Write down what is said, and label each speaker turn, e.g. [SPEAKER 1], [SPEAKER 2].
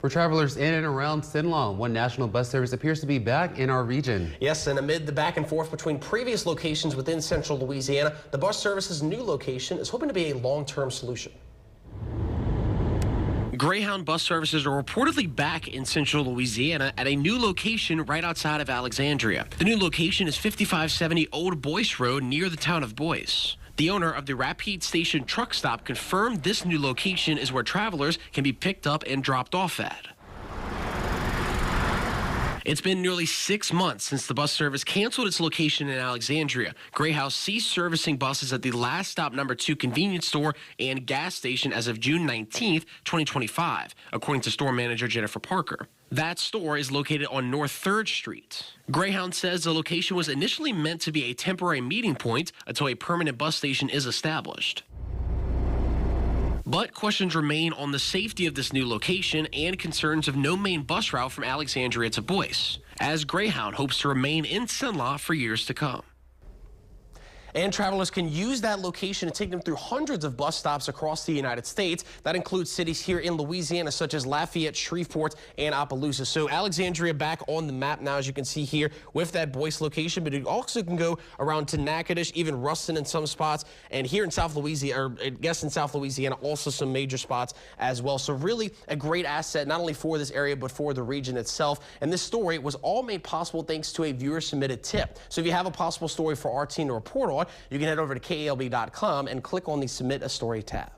[SPEAKER 1] For travelers in and around Cenla, one national bus service appears to be back in our region.
[SPEAKER 2] Yes, and amid the back and forth between previous locations within Central Louisiana, the bus service's new location is hoping to be a long-term solution.
[SPEAKER 3] Greyhound bus services are reportedly back in Central Louisiana at a new location right outside of Alexandria. The new location is 5570 Old Boyce Road near the town of Boyce. The owner of the Rapide Station truck stop confirmed this new location is where travelers can be picked up and dropped off at. It's been nearly 6 months since the bus service canceled its location in Alexandria. Greyhound ceased servicing buses at the Last Stop No. 2 convenience store and gas station as of June 19th, 2025, according to store manager Jennifer Parker. That store is located on North 3rd Street. Greyhound says the location was initially meant to be a temporary meeting point until a permanent bus station is established. But questions remain on the safety of this new location and concerns of no main bus route from Alexandria to Boyce, as Greyhound hopes to remain in Cenla for years to come.
[SPEAKER 2] And travelers can use that location to take them through hundreds of bus stops across the United States. That includes cities here in Louisiana, such as Lafayette, Shreveport, and Opelousas. So Alexandria back on the map now, as you can see here, with that Boyce location. But it also can go around to Natchitoches, even Ruston in some spots. And here in South Louisiana, or I guess in South Louisiana, also some major spots as well. So really a great asset, not only for this area, but for the region itself. And this story was all made possible thanks to a viewer-submitted tip. So if you have a possible story for our team to report on, you can head over to KALB.com and click on the Submit a Story tab.